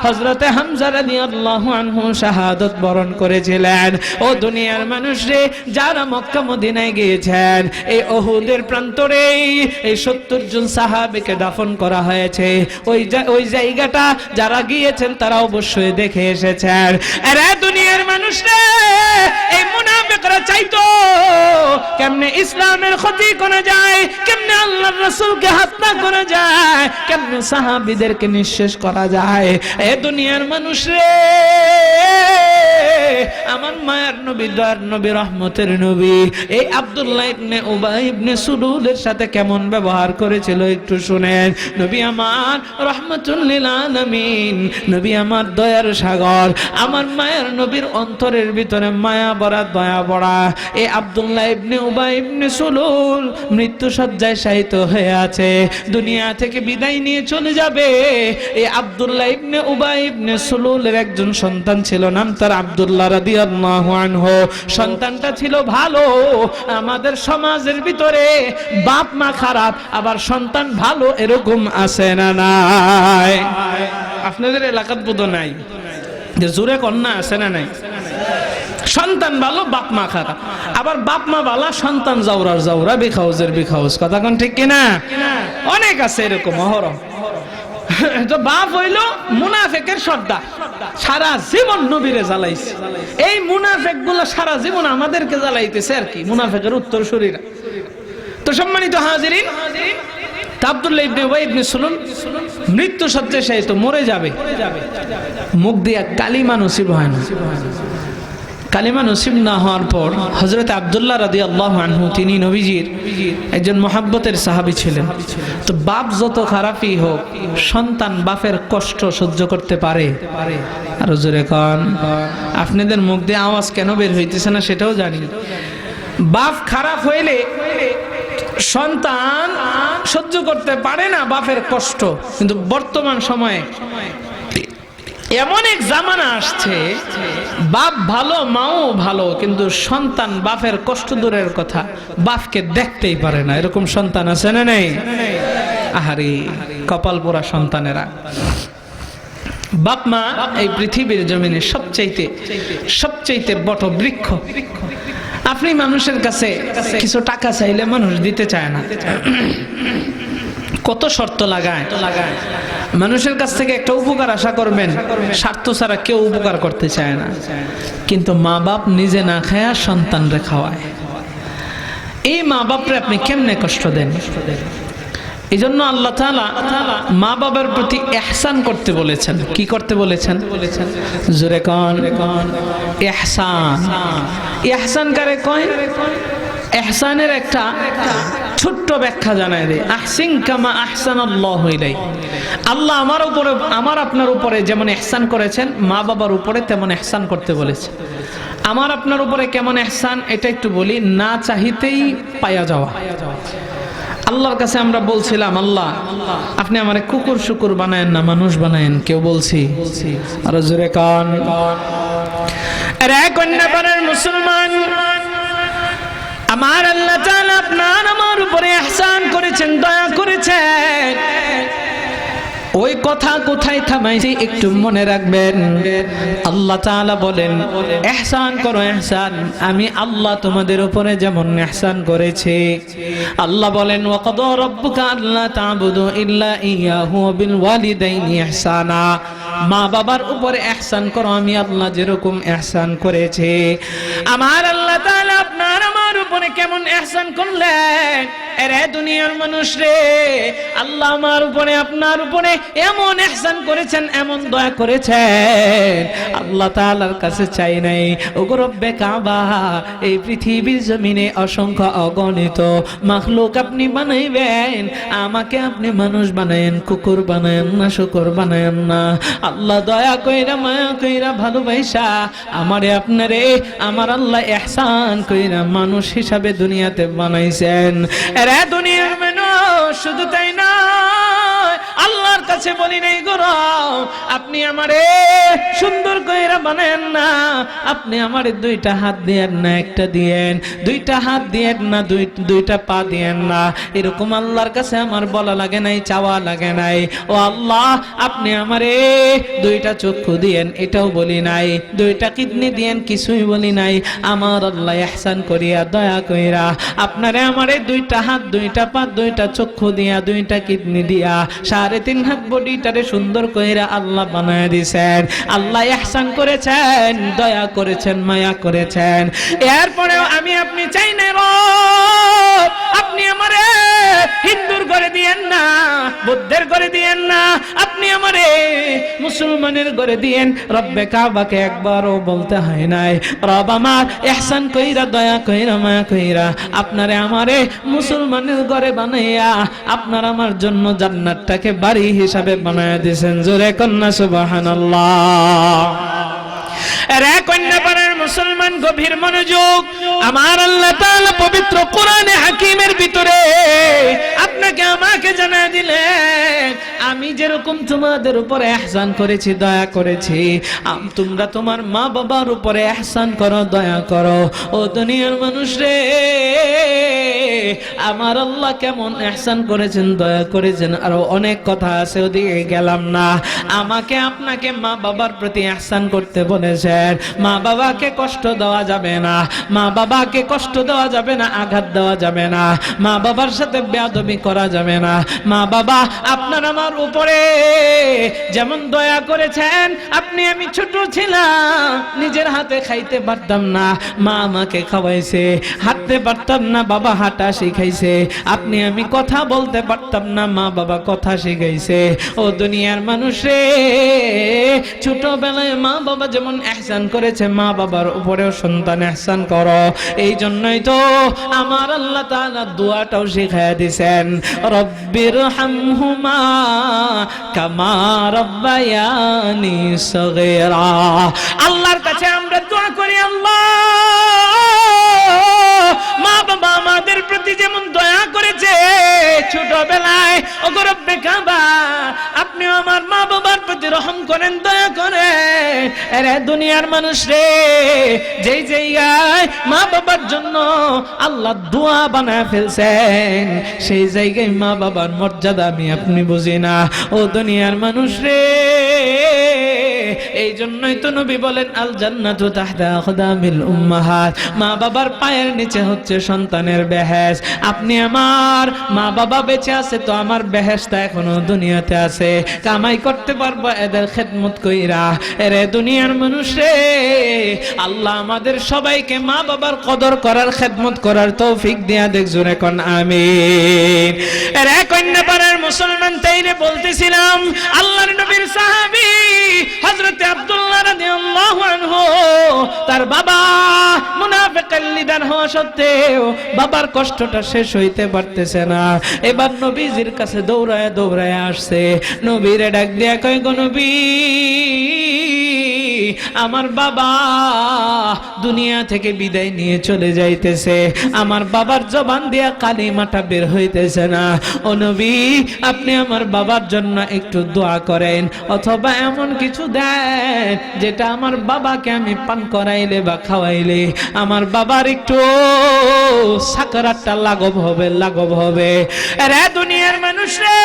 হযরতে হামজা রাদিয়াল্লাহু আনহু শাহাদাত বরণ করেছিলেন। ও দুনিয়ার মানুষে, যারা মক্কা মদিনায় গিয়েছেন, এই উহুদের প্রান্তরে এই 70 জন সাহাবীকে দাফন করা হয়েছে। ওই জায়গাটা যারা গিয়েছেন তারা অবশ্যই দেখে এসেছেন। আরে দুনিয়ার মানুষরা, এই মুনাফিকরা চাইতো কেমনে ইসলামের ক্ষতি করা যায়, কেমনে আল্লাহর রাসূলকে হত্যা করা যায়, কেমনে সাহাবীদেরকে নিঃশেষ করা যায়। এ দুনিয়ার মানুষ রে, আমার মায়ের নবী, দয়ার নবী, রহমতের নবী এই আব্দুল্লাহ ইবনে উবাই ইবনে সুলুলের সাথে কেমন ব্যবহার করেছিল একটু শুনেন। নবী আমার রহমাতুল লিল আলামিন, নবী আমার দয়ার সাগর, আমার মায়ের নবীর অন্তরের ভিতরে মায়া ভরা, দয়া ভরা এই আব্দুল্লাহ ইবনে উবাই ইবনে সুলুল মৃত্যু শয্যায় শায়িত হয়ে আছে, দুনিয়া থেকে বিদায় নিয়ে চলে যাবে। এই আব্দুল্লাহ ইবনে উবাই ইবনে সুলুলের একজন সন্তান ছিল, নাম তার আব্দুল্লাহ রাদিয়াল্লাহু আনহু। সন্তানটা ছিল ভালো। আমাদের সমাজের ভিতরে বাপ মা খারাপ আবার সন্তান ভালো, এরকম আছে না নাই? আপনাদের এলাকার বোধ নাই যে জোরে কন্যা আছে না নাই? সন্তান ভালো, বাপ মা খারাপ, আবার বাপ মা ভালো, সন্তান জাউরার জাউরা, বিখাউজের বিখাউজ। কথা কোন ঠিক কিনা? অনেক আছে এরকম অহরহ। তো বাপ হইল মুনাফিকের সর্দার, সারা জীবন নবীরে জ্বালাইছে। এই মুনাফিক গুলো সারা জীবন আমাদেরকে জ্বালাইতেছে আর কি, মুনাফিকের উত্তরসূরিরা। তো সম্মানিত হাজিরিন, আব্দুল্লাহ ইবনে উবাই ইবনে সুলুল মৃত্যু শয্যায় শায়িত, মরে যাবে। মুখ দিয়া কালিমা নসিব হয় না। কালিমা নসিব না হওয়ার পর হযরত আব্দুল্লাহ রাদিয়াল্লাহু আনহু, তিনি নবীজির একজন মহব্বতের সাহাবী ছিলেন। তো বাপ যত খারাপই হোক, সন্তান বাপের কষ্ট সহ্য করতে পারে? আর জোরে কোন, আপনাদের মুখ দিয়ে আওয়াজ কেন বের হইতেছে না সেটাও জানি। বাপ খারাপ হইলে সন্তান সহ্য করতে পারে না বাপের কষ্ট। কিন্তু বর্তমান সময়ে এমন এক জামানা আসছে, বাপ ভালো, মাও ভালো, কিন্তু সন্তান বাপের কষ্ট দূরের কথা, বাপকে দেখতেই পারে না, এরকম সন্তান আছে না নেই? আহারে কপাল পোড়া সন্তানেরা। বাপ মা এই পৃথিবীর জমিনে সবচাইতে বট বৃক্ষ। আপনি মানুষের কাছে কিছু টাকা চাইলে মানুষ দিতে চায় না, কত শর্ত লাগায়। মানুষের কাছ থেকে একটা উপকার আশা করবেন, স্বার্থ ছাড়া কেউ উপকার করতে চায় না। কিন্তু মা বাপ নিজে না খায়া সন্তানরে খাওয়ায়। এই মা বাপরে আপনি কেমনে কষ্ট দেন? এই জন্য আল্লাহ তাআলা মা বাবার প্রতি ইহসান করতে বলেছেন। কি করতে বলেছেন? জোরে কোন, ইহসান। ইহসান কারে কয়? ইহসানের একটা ছোট্ট ব্যাখ্যা জানায় দেয়। আহসিন কামা আহসানাল্লাহু ইলাইক। আল্লাহ আমার আপনার উপরে যেমন ইহসান করেছেন, মা বাবার উপরে তেমন ইহসান করতে বলেছে। আমার আপনার উপরে কেমন ইহসান এটা একটু বলি। না চাইতেই পায়া যাওয়া। আল্লাহর কাছে আমরা বলছিলাম, আল্লাহ আপনি আমারে কুকুর শুকুর বানায়েন না, মানুষ বানায়েন। কেউ বলছি? আর জোরে কান। আরে কন্যাপাড়ার মুসলমান, আমার আল্লাহ তাআলা আপনার আমার উপরে ইহসান করেছেন, দয়া করেছেন। ওই কথা কোথায় থামাইছি একটু মনে রাখবেন। আল্লাহ তাআলা বলেন, ইহসান করো ইহসান, আমি আল্লাহ তোমাদের উপরে যেমন ইহসান করেছি। আল্লাহ বলেন, ওয়া কাদা রাব্বুকা আল্লা তা'বুদু ইল্লা ইয়াহু ওয়া বিল ওয়ালিদাইনি ইহসানা। মা বাবার উপরে ইহসান করো, আমি আল্লাহ যেরকম ইহসান করেছি। আমার আল্লাহ তাআলা আপনার আমার আমার উপরে কেমন ইহসান করলেন। এরে দুনিয়ার মানুষ রে, আল্লাহ আমার উপরে আপনার উপরে এমন ইহসান করেছেন, এমন দয়া করেছেন, আল্লাহ তাআলার কাছে চাই নাই। ওগো রব্বে কাবা, এই পৃথিবীর জমিনে অসংখ্য অগণিত মাখলুক আপনি বানাইবেন, আমাকে আপনি মানুষ বানায়েন, কুকুর বানায়েন না, শুকর বানায়েন না। আল্লাহ দয়া কইরা মায়া কইরা ভালোবাসা আমারে আপনারে আমার আল্লাহ ইহসান কইরা মানুষ হিসাবে দুনিয়াতে বানাইছেন। এরে দুনিয়ার মানুষ, শুধু তাই না, আল্লাহর কাছে বলি নাই গো রব, আপনি আমারে সুন্দর কইরা বানায়েন না, আপনি আমারে দুইটা হাত দিয়েন না, একটা দিয়েন, দুইটা হাত দিয়েন না, দুইটা পা দিয়েন না, এরকম আল্লাহর কাছে আমার বলা লাগে নাই, চাওয়া লাগে নাই। ও আল্লাহ, আপনি আমারে দুইটা চক্ষু দিয়েন, এটাও বলি নাই, দুইটা কিডনি দিয়েন, কিছুই বলি নাই। আমার আল্লাহ ইহসান করিয়া দয়া কইরা আপনারে আমারে দুইটা হাত, দুইটা পা, দুইটা চক্ষু দিয়া, দুইটা কিডনি দিয়া 3.5 হাত বডিটারে সুন্দর কইরা আল্লাহ বানায় দিয়েছেন। আল্লাহ ইহসান করেছেন, দয়া করেছেন, মায়া করেছেন। এরপরেও আমি আপনি চাই না রব, আপনি আমারে হিন্দুর করে দিয়েন না, বুদ্ধের করে দিয়েন না, আপনি আমারে মুসলমানের করে দিয়েন। রব্বে কাবাকে একবারও বলতে হয় নাই, রব আমার ইহসান কইরা দয়া কইরা মায়া কইরা আপনারে আমারে মুসলমানের ঘরে বানাইয়া আপনার আমার জন্য জান্নাতটাকে বাড়ি হিসাবে বানায়া দিয়েছেন। জোরে কন্যা সুবহানাল্লাহ। রে কন্যাপাড়ার মুসলমান, গভীর মনোযোগ। আমার আল্লাহ তাআলা পবিত্র কোরআনে হাকিমের ভিতরে আপনাকে আমাকে জানায় দিলেন, আমি যেরকম তোমাদের উপরে ইহসান করেছি, দয়া করেছি, তোমরা তোমার মা বাবার উপরে ইহসান করো, দয়া করো। ও দুনিয়ার মানুষ রে, আমার আল্লাহ কেমন ইহসান করেছেন, দয়া করেছেন, আরো অনেক কথা আছে, ওদিকে গেলাম না। আমাকে আপনাকে মা বাবার প্রতি ইহসান করতে বলেছেন। মা বাবাকে কষ্ট দেওয়া যাবে না, মা বাবাকে কষ্ট দেওয়া যাবে না, আঘাত দেওয়া যাবে না, মা বাবার সাথে বেয়াদবি করা যাবে না। মা বাবা আপনার আমার উপরে যেমন দয়া করেছেন, আপনি আমি ছোট ছিলাম, নিজের হাতে খাইতে পারতাম না, মা আমাকে খাওয়াইছে, হাঁটতে পারতাম না, বাবা হাঁটা শিখাইছে, আপনি আমি কথা বলতে পারতাম না, মা বাবা কথা শিখাইছে। ও দুনিয়ার মানুষে, ছোটবেলায় মা বাবা যেমন ইহসান করেছে, মা বাবার উপরেও সন্তান ইহসান করো। এই জন্যই তো আমার আল্লাহ তাআলা দোয়াটাও শিখায়া দিয়েছেন, রব্বির হামহুমা কামা রাব্বায়ানি সগীরা। আল্লাহর কাছে আমরা দোয়া করি, আল্লাহ মা বাবা আমাদের প্রতি যেমন দয়া করেছে ছোটবেলায়, ওগো রব্বে কাবা, আপনি আমার মা বাবার প্রতি রহম করেন, দয়া করেন। আরে দুনিয়ার মানুষ রে, যেই জায়গায় মা বাবার জন্য আল্লাহ দোয়া বানায় ফেলছেন, সেই জায়গায় মা বাবার মর্যাদা আমি আপনি বুঝি না। ও দুনিয়ার মানুষ রে, এই জন্যই তো নবী বলেন, আল জান্নাতু তাহতা আকদামিল উম্মাহাত, মা বাবার পায়ের নিচে হচ্ছে সন্তানের বেহেশত। আপনি আমার মা বাবা বেঁচে আছে তো আমার বেহেশতটা এখনো দুনিয়াতে আছে, কামাই করতে পারবো এদের খেদমত কইরা। এরে দুনিয়ার মানুষ রে, আল্লাহ আমাদের সবাইকে মা বাবার কদর করার, খেদমত করার তৌফিক দিয়া দেখ। জোরে কোন আমিন। এরে কন্যাপাড়ার মুসলমান, তাইরে বলতেছিলাম, আল্লাহর নবীর সাহাবী হযরত আব্দুল্লাহ রাদিয়াল্লাহু আনহু, তার বাবা মুনাফিকের লিডার হওয়া সত্ত্বেও বাবার কষ্টটা শেষ হইতে পারতেছে না। এবার নবীজির কাছে দৌড়ায় দৌড়ায় আসছে, নবীরে ডাক দিয়া কয়, গো নবী, আমার বাবা দুনিয়া থেকে বিদায় নিয়ে চলে যাইতেছে, আমার বাবার জবান দিয়া কালিমাটা বের হইতেছে না। ও নবী, আপনি আমার বাবার জন্য একটু দোয়া করেন, অথবা এমন কিছু দেন যেটা আমার বাবাকে আমি পান করাইলে বা খাওয়াইলে আমার বাবার একটু সাকারাতটা লাঘব হবে, লাঘব হবে। আরে দুনিয়ার মানুষ রে,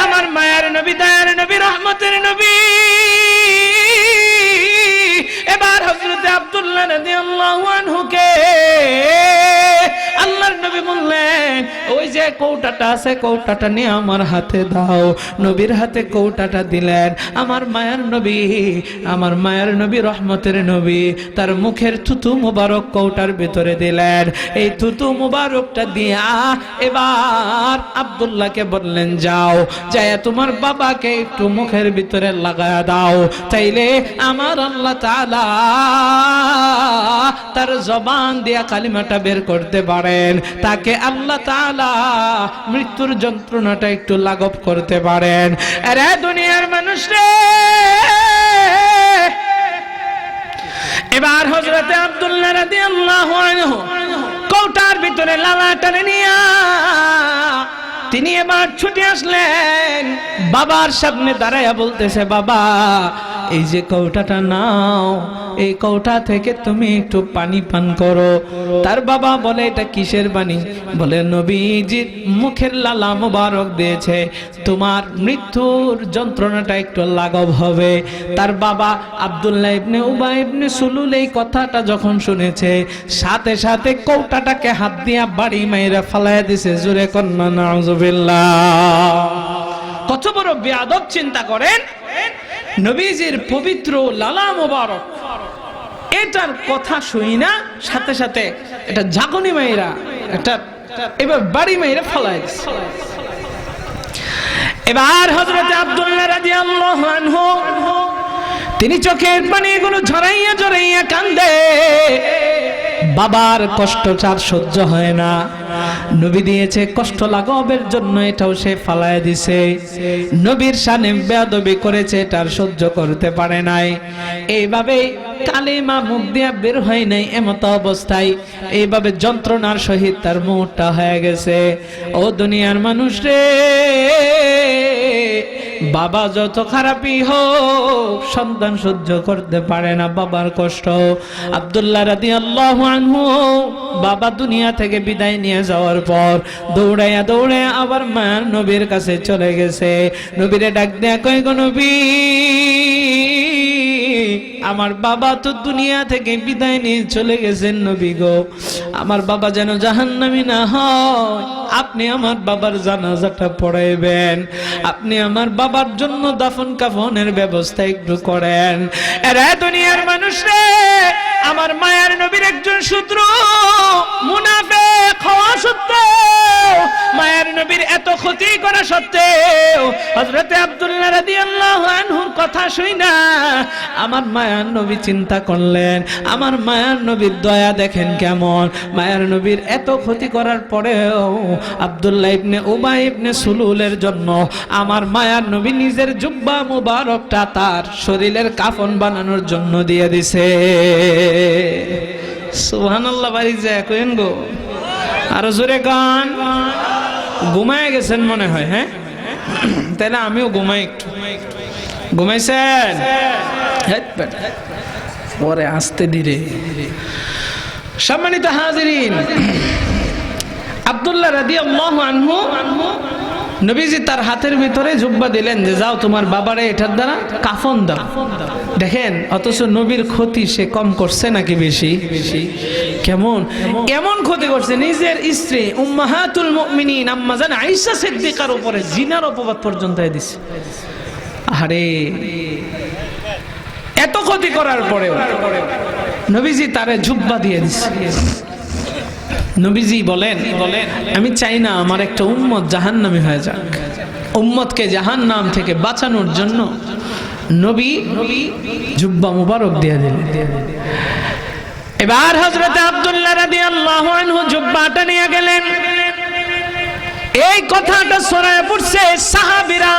আমার মায়ের নবী, দয়ার নবী, রহমতের নবী, এবার হযরত আব্দুল্লাহ রাদিয়াল্লাহু আনহুকে আল্লাহর নবী নবী বললেন ওই যে কৌটাটা আছে কৌটাটা নিয়ে আমার হাতে দাও। নবীর হাতে কৌটাটা দিলেন। আমার মায়ের নবী রহমতের নবী তার মুখের থুতু মুবারক কৌটার ভিতরে দিলেন। এই থুতু মুবারকটা দিয়া এবার আব্দুল্লাহকে বললেন যাও যায় তোমার বাবাকে একটু মুখের ভিতরে লাগায়া দাও, তাইলে আমার আল্লাহ তাআলা তার জবান দিয়া কালিমাটা বের করতে পারেন, তাকে আল্লাহ তাআলা মৃত্যুর যন্ত্রণাটা একটু লাঘব করতে পারেন। আরে দুনিয়ার মানুষ রে, এবার হযরতে আব্দুল্লাহ রাদিয়াল্লাহু আনহু কৌটার ভিতরে লালাটারে নিয়া তিনি এবার ছুটে আসলেন। বাবার সামনে দাঁড়ায়া বলতেছে বাবা এই যে কৌটাটা নাও, এই কৌটা থেকে তুমি একটু পানি পান করো। তার বাবা বলে এটা কিসের পানি? বলে নবীজির মুখের লালা মোবারক দিয়েছে, তোমার মৃত্যুর যন্ত্রণাটা একটু লাঘব হবে। তার বাবা আব্দুল্লাহ ইবনে উবাই ইবনে সুলুল এই কথাটা যখন শুনেছে সাথে সাথে কৌটাটাকে হাত দিয়া বাড়ি মাইরা ফালাইয়া দিছে। জোরে কন্না নাউজুবিল্লাহ। কত বড় বেয়াদব চিন্তা করেন, নবীজির পবিত্র লালা মোবারক এটার কথা শুই না সাথে সাথে এটা ঝাঁকুনি মাইরা এটা এবার বাড়ি মাইরা ফালাই দিছে। এবার হযরত আব্দুল্লাহ রাদিয়াল্লাহু আনহু তিনি চোখের পানিগুলো ঝরাইয়া ঝরাইয়া কান্দে। বাবার কষ্ট চার সহ্য হয় না, নবী দিয়েছে কষ্ট লাঘবের জন্য এটাও সে ফালায় দিছে। নবীর শানে বেয়াদবি করেছে, এটার সহ্য করতে পারে নাই। এইভাবে কালিমা মুখ দিয়া বের হয় নাই, এমত অবস্থায় এইভাবে যন্ত্রণার সহিত তার মুখটা হয়ে গেছে। ও দুনিয়ার মানুষ রে, বাবা যত খারাপই হোক সন্তান সহ্য করতে পারে না বাবার কষ্ট। আব্দুল্লাহ রাদিয়াল্লাহু আনহু বাবা দুনিয়া থেকে বিদায় নিয়ে যাওয়ার পর দৌড়াইয়া দৌড়াইয়া আবার মায়ের নবীর কাছে চলে গেছে। নবীরে ডাক দেয়া কয় গো নবী, আমার বাবা তো দুনিয়া থেকে বিদায় নিয়ে চলে গেছেন নবী গো, আমার বাবা যেন জাহান্নামী না হয়, আপনি আমার বাবার জানাজাটা পড়াইবেন, আপনি আমার বাবার জন্য দাফন কাফনের ব্যবস্থা একটু করেন। এরা দুনিয়ার মানুষ রে, আমার মায়ের নবীর একজন শত্রু মুনাফিক হওয়া সত্ত্বেও, মায়ের নবীর এত ক্ষতি করা সত্ত্বেও হযরতে আব্দুল্লাহ রাদিয়াল্লাহু আনহুর কথা শুই না আমার মায়ের নবী চিন্তা করলেন, আমার মায়ের নবীর দয়া দেখেন কেমন। মায়ের নবীর এত ক্ষতি করার পরেও আব্দুল্লাহ ইবনে উবাই ইবনে সুলুলের জন্য আমার মায়ের নবী নিজের জুব্বা মুবারকটা তার শরীরের কাফন বানানোর জন্য দিয়ে দিছে। সুবহানাল্লাহ। বাড়ি যায় কইন গো, আরো জোরে গান। ঘুমায় গেছেন মনে হয়, হ্যাঁ তাহলে আমিও ঘুমাই একটু। ঘুমাইছেন? ওরে আস্তে ধীরে। সম্মানিত হাজিরিন, আব্দুল্লাহ রাদিয়াল্লাহু আনহু নবীজি তার হাতের ভিতরে জুব্বা দিলেন যে যাও তোমার বাবারে এটার দ্বারা কাফন দাও। দেখেন, অথচ নবীর ক্ষতি সে কম করছে নাকি বেশি? কেমন ক্ষতি করছে? নিজের স্ত্রী উম্মাহাতুল মুমিনিন আম্মা জান আয়েশা সিদ্দিকার উপরে জিনার অপবাদ পর্যন্ত দিছে। আরে এত ক্ষতি করার পরেও নবীজি তারে জুব্বা দিয়ে দিছে। নবীজি বলেন আমি চাই না আমার একটা উম্মত জাহান্নামী হয়ে যাক। উম্মতকে জাহান্নাম থেকে বাঁচানোর জন্য নবী জুব্বা মুবারক দিয়ে দিলেন। এবার হযরত আব্দুল্লাহ রাদিয়াল্লাহু আনহু জুব্বাটা নিয়ে গেলেন। এই কথাটা ছড়ায় পড়ছে সাহাবীরা,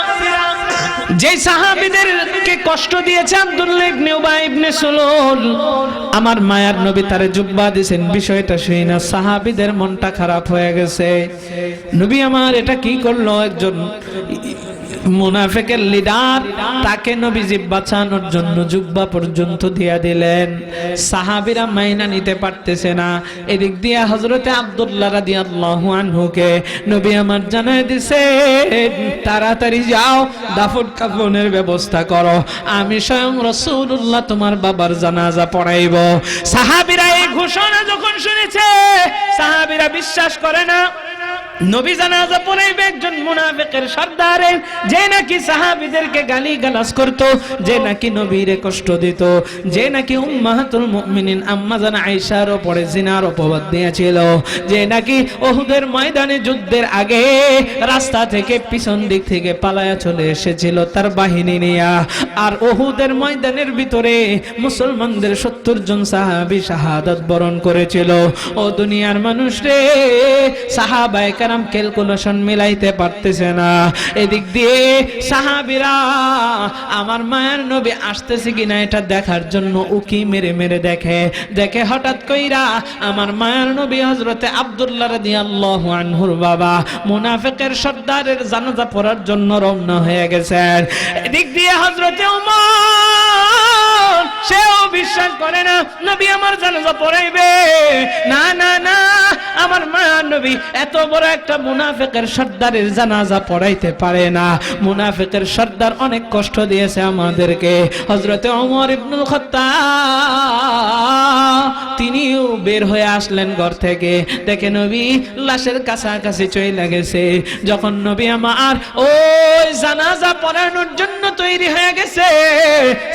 যে সাহাবীদেরকে কষ্ট দিয়েছে আব্দুল্লাহ ইবনে উবাই ইবনে সুলুল, আমার মায়ার নবী তারে জুব্বা দিয়েছেন। বিষয়টা শুই না সাহাবীদের মনটা খারাপ হয়ে গেছে। নবী আমার এটা কি করলো? একজন মুনাফিকের লিডার, তাকে নবীজি বাঁচানোর জন্য জুব্বা পর্যন্ত দিয়ে দিলেন। সাহাবীরা মাইনা নিতে পারতেছে না। এদিক দিয়ে হযরতে আব্দুল্লাহ রাদিয়াল্লাহু আনহুকে নবী আমার জানায় দিছে, তাড়াতাড়ি যাও, দাফন কাফনের ব্যবস্থা করো, আমি স্বয়ং রাসূলুল্লাহ তোমার বাবার জানাজা পড়াইব। সাহাবীরা এই ঘোষণা যখন শুনেছে, সাহাবীরা বিশ্বাস করে না নবী জানাজা পড়াইবে একজন মুনাফিকের সর্দারে, যে নাকি সাহাবীদেরকে গালিগালাজ করত, যে নাকি নবীরে কষ্ট দিত, যে নাকি উম্মাহাতুল মুমিনিন আম্মা জান আয়েশার উপরে জিনার অপবাদ দিয়েছিল, যে নাকি উহুদের ময়দানে যুদ্ধের আগে রাস্তা থেকে পিছন দিক থেকে পালায়া চলে এসেছিল তার বাহিনী নিয়ে, আর উহুদের ময়দানের ভিতরে মুসলমানদের 70 জন সাহাবী শাহাদাত বরণ করেছিল। ও দুনিয়ার মানুষ রে, সাহাবায়ে কেরাম ক্যালকুলেশন মিলাইতে পারতেছে না। এদিক দিয়ে সাহাবীরা আমার মায়ের নবী আসতেছে কিনা এটা দেখার জন্য উকি মেরে মেরে দেখে হঠাৎ কইরা আমার মায়ের নবী হযরতে আব্দুল্লাহ রাদিয়াল্লাহু আনহুর বাবা মুনাফিকের সর্দারের জানাজা পড়ার জন্য রওনা হয়ে গেছেন। এদিক দিয়ে হযরতে ওমর সেও বিশ্বাস করে না নবী আমার জানাজা পড়াইবে, না না না, আমার মায়ের নবী এত বড় একটা মুনাফিকের সর্দারের জানাজা পড়াইতে পারে না। মুনাফিকের সর্দার অনেক কষ্ট দিয়েছে আমাদেরকে। হযরতে ওমর ইবনুল খাত্তাব তিনিও বের হয়ে আসলেন ঘর থেকে, দেখে নবী লাশের কাছাকাছি চলে গেছে। যখন নবী আমার ওই জানাজা পড়ানোর জন্য তৈরি হয়ে গেছে,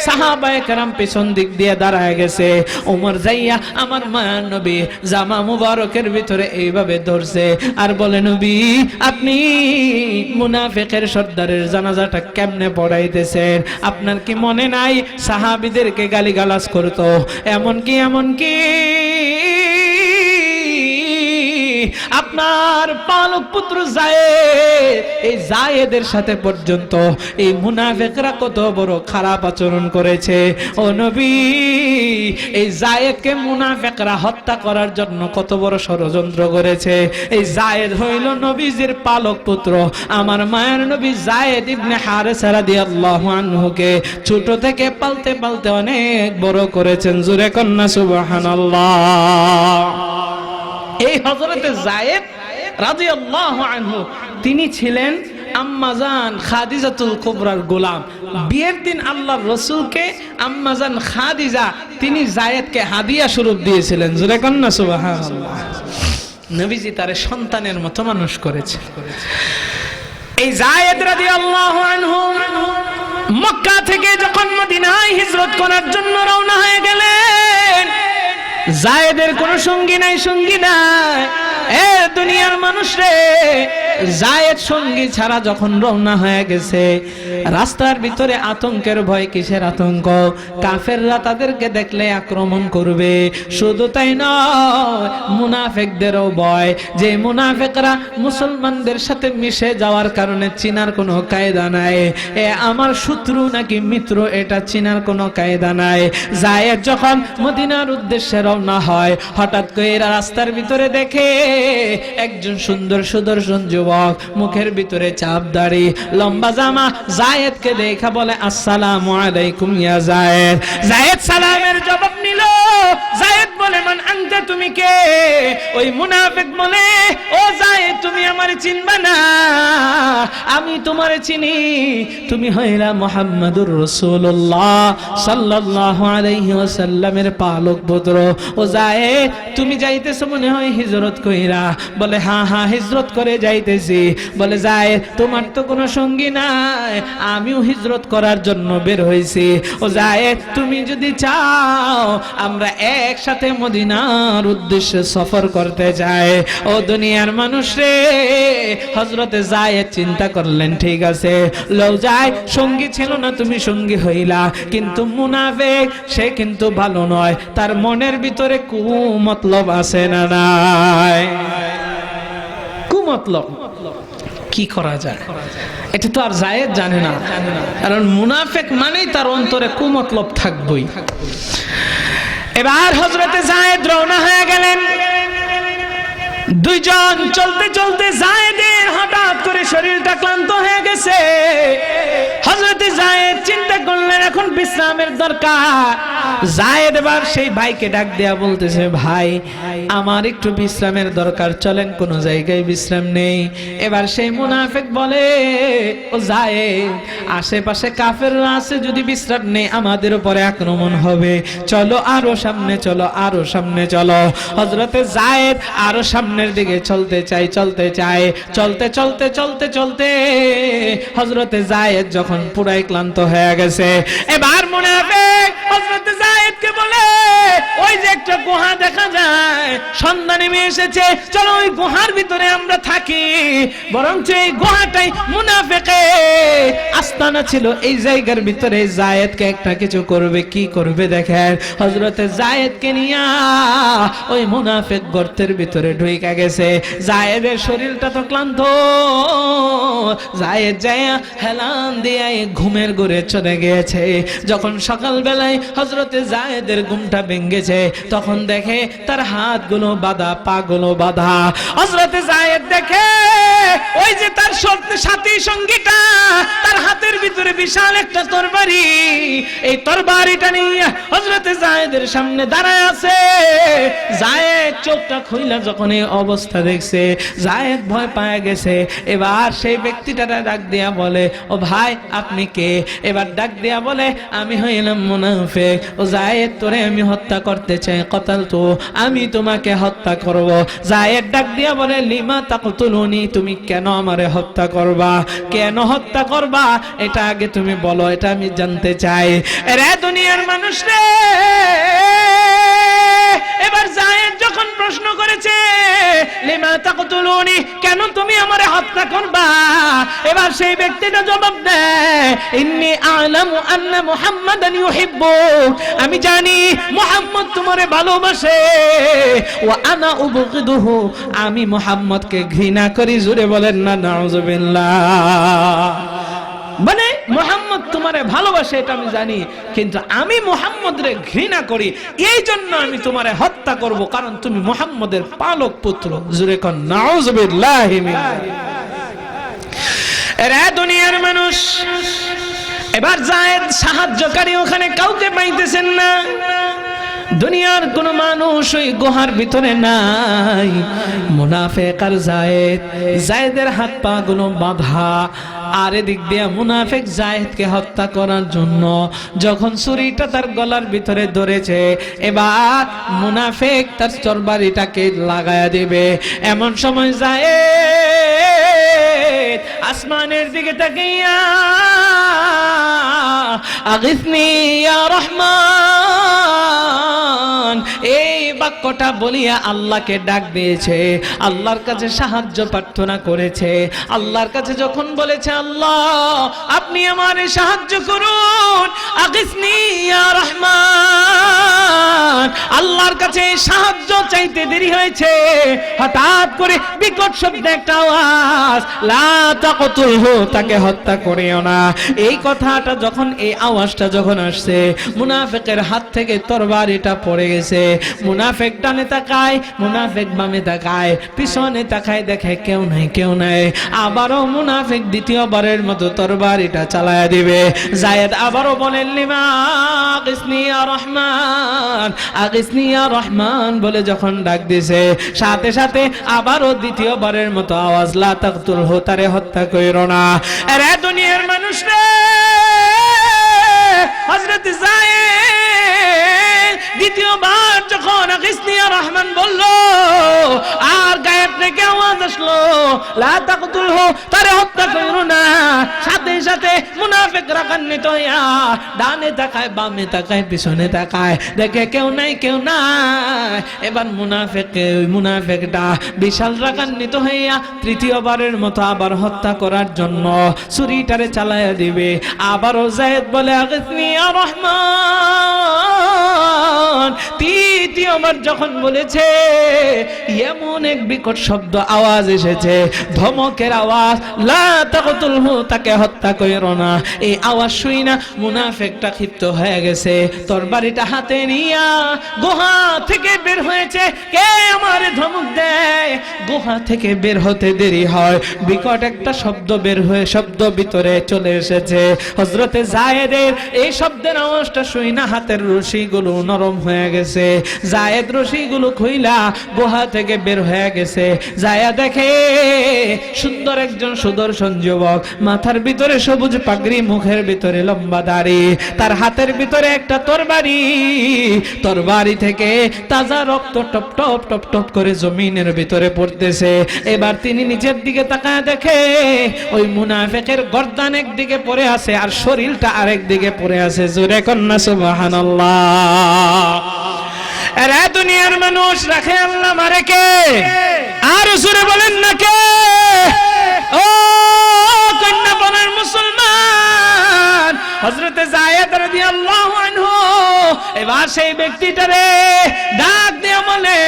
সাহাবায়ে কেরাম পেছন দিক দিয়ে দাঁড়ায় গেছে। ওমর যাইয়া আমার মায়ের নবী জামা মুবারকের ভিতরে এইভাবে ধরছে আর বলে, নবী আপনি মুনাফিকের সর্দারের জানাজাটা কেমনে পড়াইতেছেন? আপনার কি মনে নাই সাহাবীদেরকে গালিগালাজ করতো? এমনকি আপনার পালক পুত্র যায়েদ, এই যায়েদের সাথে পর্যন্ত এই মুনাফিকরা কত বড় খারাপ আচরণ করেছে। ও নবী, এই যায়েদকে মুনাফিকরা হত্যা করার জন্য কত বড় ষড়যন্ত্র করেছে। এই যায়েদ হইল নবীজির পালক পুত্র। আমার মায়ের নবী যায়েদ ইবনে হারেসা রাদিয়াল্লাহু আনহুকে ছোট থেকে পালতে পালতে অনেক বড় করেছেন। জোরে কন্যা সুবহানাল্লাহ। এই হযরতে যায়েদ রাদিয়াল্লাহু আনহু তিনি ছিলেন আম্মাজান খাদিজাতুল কুবরার গোলাম। বিয়ের দিন আল্লাহর রাসূলকে আম্মাজান খাদিজা তিনি যায়েদকে হাদিয়া স্বরূপ দিয়েছিলেন। জোরে কন্যা সুবহানাল্লাহ। নবীজি তারে সন্তানের মতো মানুষ করেছে। এই যায়েদ রাদিয়াল্লাহু আনহু মক্কা থেকে যখন মদিনায় হিজরত করার জন্য রওনা হয়ে গেলেন, যায়েদের কোন সঙ্গী নাই। এ দুনিয়ার মানুষ রে, যায়েদ সঙ্গী ছাড়া যখন রওনা হয়ে গেছে, রাস্তার ভিতরে আতঙ্কের ভয়। কিসের আতঙ্ক? কাফেররা তাদেরকে দেখলে আক্রমণ করবে। শুধু তাই নয়, মুনাফিকদেরও ভয়, যে মুনাফিকরা মুসলমানদের সাথে মিশে যাওয়ার কারণে চিনার কোনো কায়দা নাই। এ আমার শত্রু নাকি মিত্র এটা চিনার কোনো কায়দা নাই। যায়েদ যখন মদিনার উদ্দেশ্যে রওনা হয়, হঠাৎ করে রাস্তার ভিতরে দেখে একজন সুন্দর সুদর্শন যুবক, মুখের ভিতরে চাপ দাড়ি, লম্বা জামা। যায়েদকে দেখা বলে, আসসালামু আলাইকুম ইয়া যায়েদ। যায়েদ সালামের জবাব নিল। যায়েদ বলে, মান আনতা, তুমি কে? ওই মুনাফিক বলে, ও যায়েদ তুমি আমারে চিনবা না, আমি তোমারে চিনি, তুমি হইলা মুহাম্মাদুর রাসূলুল্লাহ সাল্লাল্লাহু আলাইহি ওয়াসাল্লামের পালক পুত্র। ও যায়েদ তুমি যাইতেছো মনে হয় হিজরত কইরা? বলে, হ্যাঁ হ্যাঁ হিজরত করে যাইতেছি। বলে, যায়েদ তোমার তো কোনো সঙ্গী নাই, আমিও হিজরত করার জন্য বের হইছি। ও যায়েদ তুমি যদি চাও আমরা একসাথে মদিনার উদ্দেশ্যে সফর করতে যাই। ও দুনিয়ার মানুষ রে, হযরতে যায়েদ চিন্তা করলেন, ঠিক আছে লও যাই, সঙ্গী ছিল না তুমি সঙ্গী হইলা, কিন্তু মুনাফিক সে কিন্তু ভালো নয়, তার মনের ভিতরে কুমতলব আছে না নাই? কুমতলব কি করা যায় এটা তো আর যায়েদ জানে না, কারণ মুনাফিক মানেই তার অন্তরে কুমতলব থাকবেই। এবার হযরতে যায়েদ রওনা হয়ে গেলেন। দুইজন চলতে চলতে যায়েদের হঠাৎ করে শরীরটা ক্লান্ত হয়ে গেছে। হযরত যায়েদ চিন্তা করলেন এখন বিশ্রামের দরকার। যায়েদ এবার সেই ভাইকে ডাক দেয়া বলতেছে, ভাই আমার একটু বিশ্রামের দরকার, চলেন কোন জায়গায় বিশ্রাম নেই। এবার সেই মুনাফিক বলে, ও যায়েদ, আশেপাশে কাফেররা আছে, যদি বিশ্রাম নেই আমাদের উপরে আক্রমণ হবে, চলো আরো সামনে চলো, আরো সামনে চলো। হযরতে যায়েদ আরো সামনের দিকে চলতে চায়, চলতে চলতে হযরতে যায়েদ যখন পুরাই ক্লান্ত হয়ে গেছে, এবার মুনাফিক হযরতে যায়েদকে বলে, ওই যে একটা গুহা দেখা যায়, সন্ধ্যা নেমে এসেছে, চলো ওই গুহার ভিতরে আমরা থাকি। বরঞ্চ এই গুহাটাই মুনাফিকের আস্তানা ছিল, এই জায়গার ভিতরে যায়েদকে একটা কিছু করবে। কি করবে দেখেন, হযরতে যায়েদকে নিয়ে ওই মুনাফিক গর্তের ভিতরে ঢুকে গেছে। যায়েদের শরীরটা তো ক্লান্ত, যায়েদ যায় হেলান দিয়ে ঘুমের ঘরে চলে গিয়েছে। যখন সকাল বেলায় হযরতে যায়েদের ঘুমটা ভেঙেছে, তখন দেখে তার হাতগুলো বাঁধা, পাগুলো বাঁধা। হযরতে যায়েদ দেখে ওই যে তার সাথী সঙ্গীটা, তার হাতের ভিতরে বিশাল একটা তরবারি, এই তরবারিটা নিয়ে হযরতে যায়েদের সামনে দাঁড়ায় আছে। যায়েদ চোখটা খুইলা যখন এই অবস্থা দেখছে, যায়েদ ভয় পায় গেছে। এবার সেই ব্যক্তিটা ডাক দিয়া বলে, ও ভাই আপনি কে? এবার ডাক দিয়া বলে, আমি হইলাম মুনাফিক। ও যায়েদ, তোরে আমি হত্যা করতে চাই, কতাল তো আমি তোমাকে হত্যা করব। যায়েদ ডাক দিয়া বলে, লিমা তাকতুলুনি, তুমি কেন আমারে হত্যা করবা? কেন হত্যা করবা এটা আগে তুমি বলো, এটা আমি জানতে চাই। রে দুনিয়ার মানুষ রে, এবার যায়েদ যখন প্রশ্ন করেছে, লিমা তাকতুলুনি, কেন তুমি আমারে হত্যা করবা? এবার সেই ব্যক্তিটা জবাব দেয়, ইন্নী আ'লামু আন্না মুহাম্মাদান ইউহিব্বুক, আমি জানি মুহাম্মদ তোমারে ভালোবাসে। ওয়া আনা উবগিদুহু, আমি মুহাম্মদকে ঘৃণা করি। জোরে বলেন না নাউযুবিল্লাহ। মানে মুহাম্মদ তোমারে ভালোবাসে এটা আমি জানি, কিন্তু আমি মুহাম্মদরে ঘৃণা করি, এই জন্য আমি তোমারে হত্যা করব, কারণ তুমি মুহাম্মদের পালক পুত্র। জোরে কোন নাউযুবিল্লাহ। এরা দুনিয়ার মানুষ। এবার যায়েদ সাহায্যকারী ওখানে কাউকে পাইতেছেন না, দুনিয়ার কোন মানুষ ওই গুহার ভিতরে নাই। মুনাফিক আর যায়েদের হাত পা গুলো বাঁধা, আর এদিক দিয়ে মুনাফিক যায়েদকে হত্যা করার জন্য যখন ছুরিটা তার গলার ভিতরে ধরেছে, এবার মুনাফিক তার তরবারিটাকে লাগায়া দিবে। এমন সময় যায়েদ আসমানের দিকে তাকিয়া, আগিসনি ইয়া রহমান, এই বাক্যটা বলিয়া আল্লাহকে ডাক দিয়েছে, আল্লাহর কাছে সাহায্য প্রার্থনা করেছে। আল্লাহর কাছে যখন বলেছে, আল্লাহ আপনি আমারে সাহায্য করুন, আগিসনি ইয়া রহমান, আল্লাহর কাছে সাহায্য চাইতে দেরি হয়েছে, হঠাৎ করে বিকট শব্দে একটা আওয়াজ, লা তাকতুলহু, তাকে হত্যা করিও না। এই কথাটা যখন, এই আওয়াজটা যখন আসছে, মুনাফিকের হাত থেকে তরবারিটা পড়ে গেছে। মুনাফিক ডানে তাকায়, মুনাফিক বামে তাকায়, পিছনে তাকায়, দেখে কেউ নাই। আবারও মুনাফিক দ্বিতীয়বারের মতো তরবারিটা চালায়া দিবে। যায়েদ আবারও বলেন, লিমা আগিসনি ইয়া রহমান, আগিসনি ইয়া রহমান বলে যখন ডাক দিছে, সাথে সাথে আবারও দ্বিতীয়বারের মতো আওয়াজ, লা তাকতুলহু, তারে হত্যা কইরো না। আরে দুনিয়ার মানুষ রে, হযরত যায়েদ দ্বিতীয়বার যখন আগিসনি ইয়া রহমান বলল, আর গায়েব থেকে আওয়াজ আসলো, লা তাকতুলহু, তারে হত্যা কইরো না। সাথে সাথে মুনাফিক রাগান্বিত হইয়া ডানে তাকায়, বামে তাকায়, পিছনে তাকায়, দেখে কেউ নাই। এবার মুনাফিকটা বিশাল রাগান্বিত হইয়া তৃতীয়বারের মতো আবার হত্যা করার জন্য ছুরিটারে চালায়া দিবে। আবারও যায়েদ বলে, আগিসনি ইয়া রহমান, তৃতীয় আমার যখন বলেছে, এমন এক বিকট শব্দ আওয়াজ এসেছে, ধমকের আওয়াজ, লা তাকতুলহু, তাকে হত্যা কইরো না। এই আওয়াজ শুই না মুনাফিকটা ক্ষিপ্ত হয়ে গেছে, তরবারিটা হাতে নিয়া গুহা থেকে বের হয়েছে। কে আমারে ধমক দেয়? গুহা থেকে বের হতে দেরি হয়, বিকট একটা শব্দ বের হয়ে শব্দ ভিতরে চলে এসেছে। হযরতে যায়েদের এই শব্দের আওয়াজটা শুই না হাতের রশিগুলো নরম হয়ে গেছে। যায়েদ রশিগুলো খুইলা গুহা থেকে বের হয়ে গেছে। যায়া দেখে সুন্দর একজন সুদর্শন যুবক, মাথার ভিতরে সবুজ পাগড়ি, মুখের ভিতরে লম্বা দাড়ি, তার হাতের ভিতরে একটা তরবারি, তরবারি থেকে তাজা রক্ত টপ টপ টপ টপ করে জমিনের ভিতরে পড়তেছে। এবার তিনি নিচের দিকে তাকায় দেখে ওই মুনাফিকের গর্দান একদিকে পড়ে আছে আর শরীরটা আরেক দিকে পড়ে আছে। জোরে কন্না সুবহানাল্লাহ। এরা দুনিয়ার মানুষ, রাখে আল্লাহ মারে কে? আর জোরে বলেন না কে? ও কন্যা বনের মুসলমান, হযরতে যায়েদ রাদিয়াল্লাহু আনহু এবার সেই ব্যক্তিটারে ডাক দিয়ে বলে,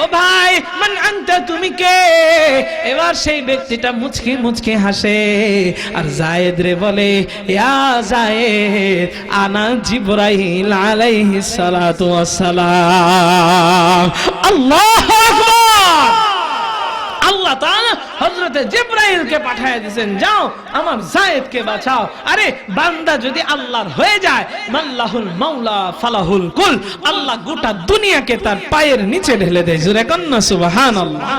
ও ভাই, মান আনতা, তুমি কে? এবার সেই ব্যক্তিটা মুচকি মুচকি হাসে আর যায়েদ রে বলে, ইয়া যায়েদ, আনা জিবরাইল আলাইহিস সালাতু ওয়াস সালাম। আল্লাহু আকবার। আল্লাহ তাআলা হযরতে জিবরাইলকে পাঠিয়ে দিয়েছেন, যাও আমার যায়েদকে বাঁচাও। আরে বান্দা যদি আল্লাহর হয়ে যায়, মাল্লাহুল মাওলা ফালাহুল কুল, আল্লাহ গোটা দুনিয়াকে তার পায়ের নিচে ঢেলে দেয়। জোরে কন্না সুবহানাল্লাহ।